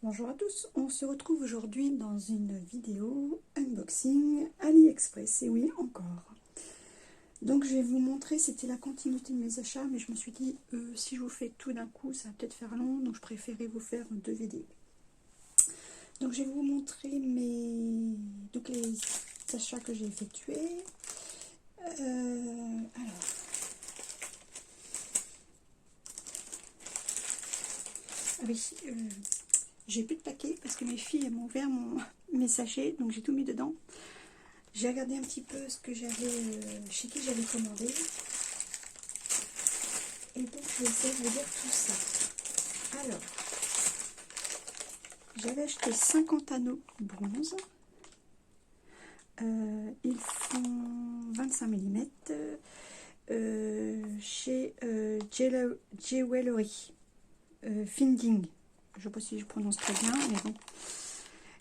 Bonjour à tous, on se retrouve aujourd'hui dans une vidéo unboxing AliExpress, et oui encore. Donc je vais vous montrer, c'était la continuité de mes achats, mais je me suis dit si je vous fais tout d'un coup ça va peut-être faire long, donc je préférais vous faire deux vidéos. Donc je vais vous montrer les achats que j'ai effectués. Alors, ah oui, j'ai plus de paquets parce que mes filles m'ont ouvert mes sachets, donc j'ai tout mis dedans. J'ai regardé un petit peu ce que j'avais, chez qui j'avais commandé. Et donc je vais essayer de vous dire tout ça. Alors, j'avais acheté 50 anneaux bronze. Ils font 25 mm chez Jewelry Finding. Je ne sais pas si je prononce très bien, mais bon.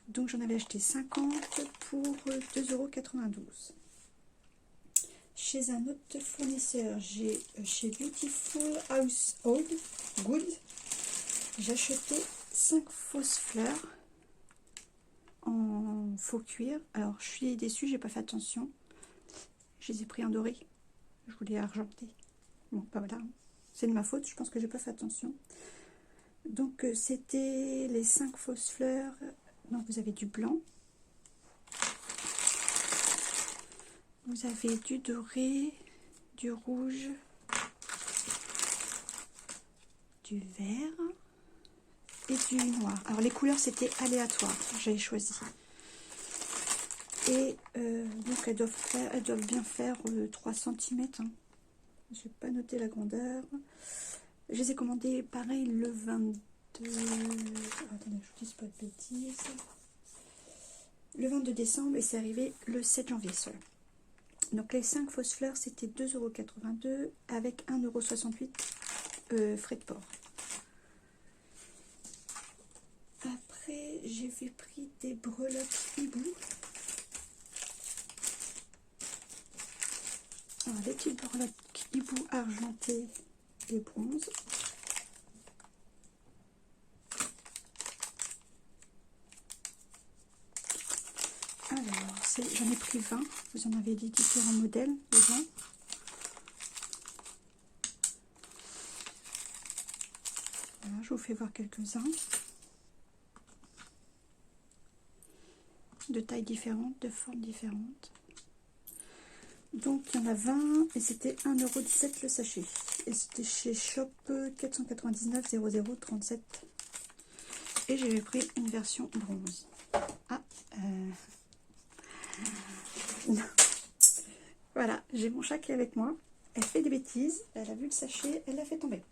Donc j'en avais acheté 50 pour 2,92 €. Chez un autre fournisseur, j'ai chez Beautiful Household Goods, j'ai acheté 5 fausses fleurs en faux cuir. Alors je suis déçue, j'ai pas fait attention. Je les ai pris en doré. Je voulais argenter. Bon, pas voilà. C'est de ma faute, je pense que j'ai pas fait attention. Donc c'était les 5 fausses fleurs. Donc vous avez du blanc. Vous avez du doré, du rouge, du vert et du noir. Alors les couleurs c'était aléatoire, j'avais choisi. Et donc elles doivent bien faire 3 cm. Hein. Je n'ai pas noté la grandeur. Je les ai commandées pareil le 22. Attendez, je ne dis pas de bêtises. Le 22 décembre et c'est arrivé le 7 janvier seul. Donc les 5 fausses fleurs c'était 2,82 € avec 1,68 € frais de port. Après j'ai pris des breloques hibou. Alors des petites breloques hibou argentées et bronze. Alors, j'en ai pris 20. Vous en avez des différents modèles dedans. Voilà, je vous fais voir quelques-uns. De tailles différentes, de formes différentes. Donc, il y en a 20 et c'était 1,17 € le sachet. Et c'était chez Shop 499 00 37. Et j'avais pris une version bronze. Ah, voilà, j'ai mon chat qui est avec moi. Elle fait des bêtises. Elle a vu le sachet, elle l'a fait tomber.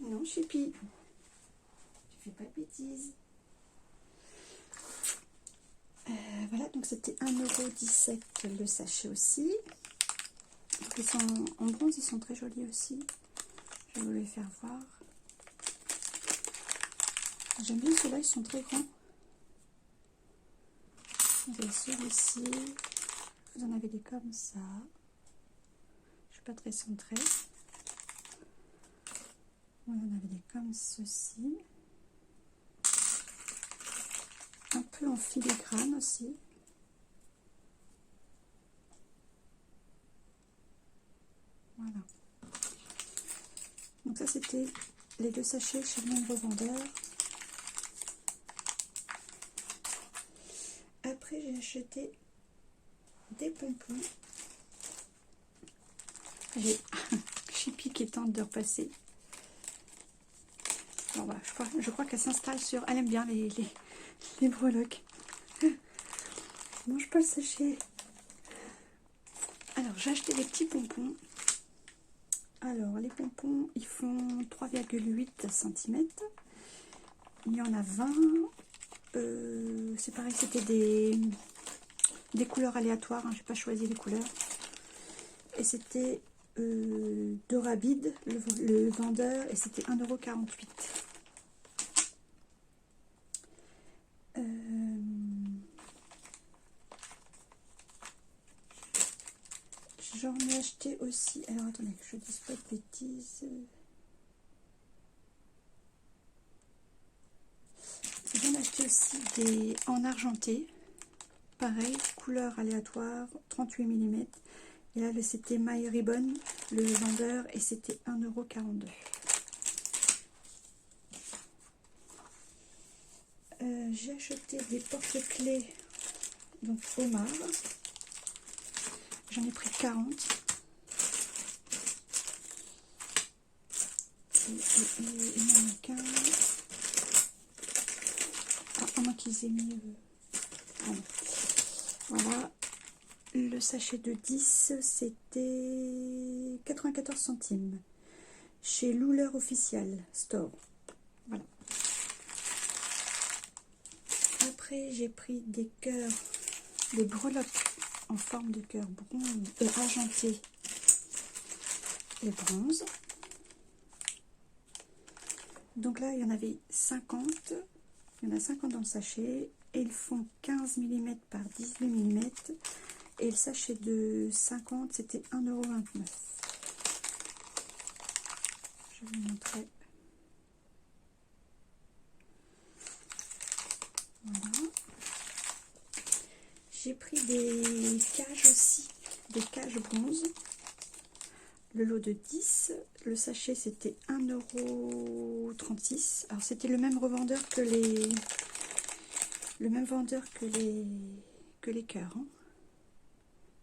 Non, Chippy, tu fais pas de bêtises. Voilà, donc c'était 1,17 € le sachet aussi. Donc ils sont en bronze, ils sont très jolis aussi. Je vais vous les faire voir. J'aime bien ceux-là, ils sont très grands. Vous avez celui-ci. Vous en avez des comme ça. Je suis pas très centrée. Vous en avez des comme ceci. Un peu en filigrane aussi. Voilà. Donc ça c'était les deux sachets chez le même revendeur. Après j'ai acheté des pompons. J'ai Chippy qui tente de repasser. Bon, bah, je crois qu'elle s'installe sur... Elle aime bien les breloques. Mange pas le sachet. Alors j'ai acheté des petits pompons. Alors les pompons ils font 3,8 cm. Il y en a 20. C'est pareil, c'était des couleurs aléatoires. Hein, j'ai pas choisi les couleurs. Et c'était Dorabid, le vendeur, et c'était 1,48 €. J'en ai acheté aussi. Alors attendez, que je dise pas de bêtises. J'en ai acheté aussi des en argenté. Pareil, couleur aléatoire, 38 mm. Et là, c'était My Ribbon, le vendeur, et c'était 1,42 €. J'ai acheté des porte-clés, donc Omar. J'en ai pris 40. Et mannequin. Ah, à moins qu'ils aient mis... Ah non. Voilà. Le sachet de 10, c'était 94 centimes. Chez Louler Official Store. Voilà. Après, j'ai pris des cœurs, des breloques en forme de cœur argenté et bronze. Donc là, il y en avait 50. Il y en a 50 dans le sachet. Et ils font 15 mm par 18 mm. Et le sachet de 50, c'était 1,29 €. Je vais vous montrer. Voilà. J'ai pris des cages aussi, des cages bronze. Le lot de 10, le sachet c'était 1,36 €. Alors c'était le même revendeur que les... Le même vendeur que les cœurs. Hein.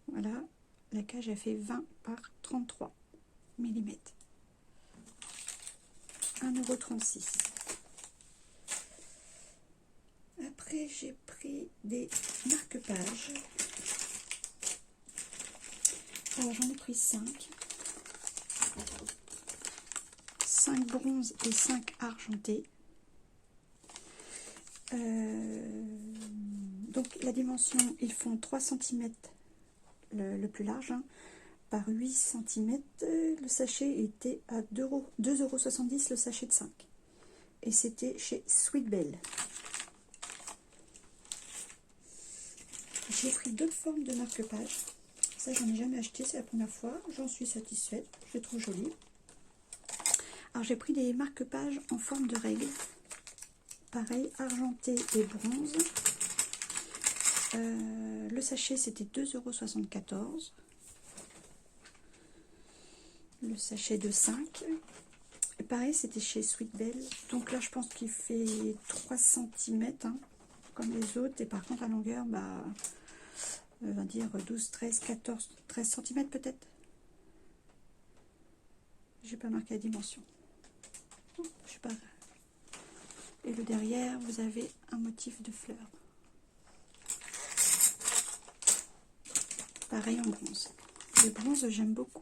Voilà, la cage a fait 20 par 33 mm. 1,36 €. Après, j'ai pris des marque-pages. Alors, j'en ai pris 5. 5 bronzes et 5 argentés. Donc, la dimension, ils font 3 cm le plus large, hein, par 8 cm. Le sachet était à 2,70 € le sachet de 5. Et c'était chez Sweet Belle. J'ai pris d'autres formes de marque-page. Ça, j'en ai jamais acheté, c'est la première fois. J'en suis satisfaite, je les trouve jolies. Alors, j'ai pris des marque-pages en forme de règle. Pareil, argenté et bronze. Le sachet, c'était 2,74 €. Le sachet de 5. Et pareil, c'était chez Sweet Belle. Donc là, je pense qu'il fait 3 cm, hein, comme les autres. Et par contre, la longueur, bah... on va dire 12, 13, 14, 13 cm peut-être. J'ai pas marqué la dimension. Je sais pas. Et le derrière, vous avez un motif de fleurs. Pareil en bronze. Le bronze, j'aime beaucoup.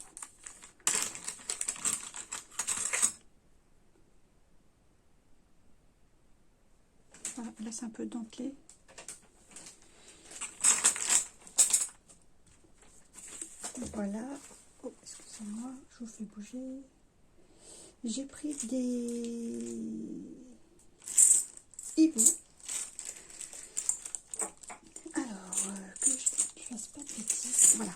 Voilà, là c'est un peu dentelé. Voilà. Oh, excusez-moi, je vous fais bouger. J'ai pris des hiboux. Alors, que je fasse pas de bêtises. Voilà.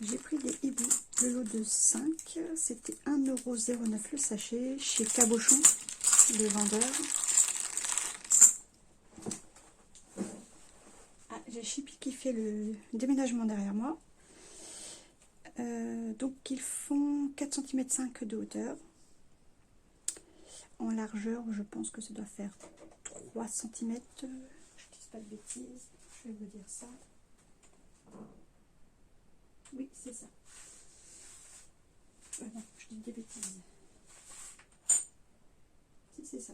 J'ai pris des hiboux. Le lot de 5, c'était 1,09 € le sachet chez Cabochon, le vendeur. Ah, j'ai Chippy qui fait le déménagement derrière moi. Donc ils font 4,5 cm de hauteur. En largeur, je pense que ça doit faire 3 cm. Je ne dis pas de bêtises, je vais vous dire ça. Oui, c'est ça. Non, je dis des bêtises. Si, c'est ça.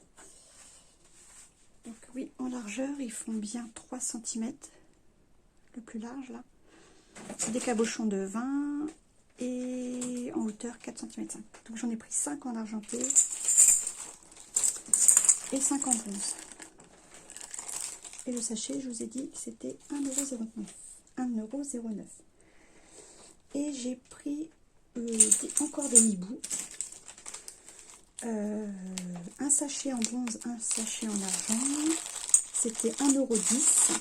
Donc oui, en largeur, ils font bien 3 cm. Le plus large, là. Des cabochons de 20 et en hauteur 4,5 cm. Donc j'en ai pris 5 en argenté et 5 en bronze. Et le sachet, je vous ai dit, c'était 1,09 €. 1,09 €. Et j'ai pris encore des hiboux. Un sachet en bronze, un sachet en argent. C'était 1,10 €.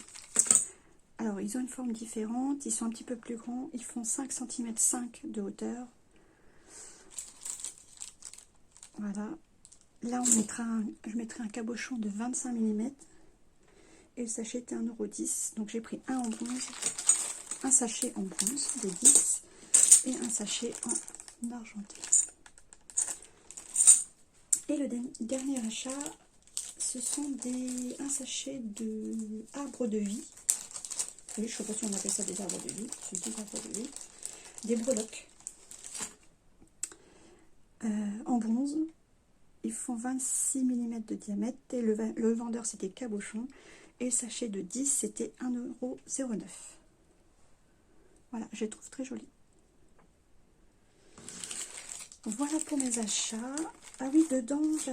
Alors, ils ont une forme différente. Ils sont un petit peu plus grands. Ils font 5 cm 5 de hauteur. Voilà. Là, je mettrai un cabochon de 25 mm. Et le sachet était 1,10 €. Donc j'ai pris un en bronze, un sachet en bronze de 10 et un sachet en argenté. Et le dernier achat, ce sont un sachet de arbres de vie. Oui, je ne sais pas si on appelle ça des arbres de vie. C'est des arbres de vie. Des breloques. En bronze. Ils font 26 mm de diamètre. Et le vendeur, c'était Cabochon. Et le sachet de 10, c'était 1,09 €. Voilà, je les trouve très jolis. Voilà pour mes achats. Ah oui, dedans, je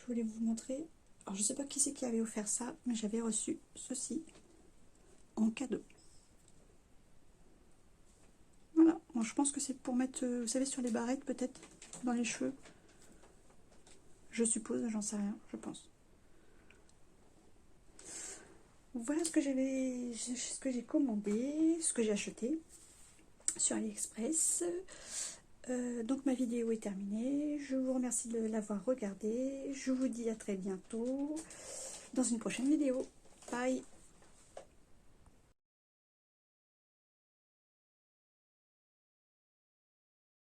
voulais vous montrer. Alors, je ne sais pas qui c'est qui avait offert ça, mais j'avais reçu ceci en cadeau. Voilà, bon, je pense que c'est pour mettre, vous savez, sur les barrettes, peut-être, dans les cheveux. Je suppose, j'en sais rien, je pense. Voilà ce que j'ai commandé, ce que j'ai acheté sur AliExpress. Donc ma vidéo est terminée. Je vous remercie de l'avoir regardée. Je vous dis à très bientôt dans une prochaine vidéo. Bye!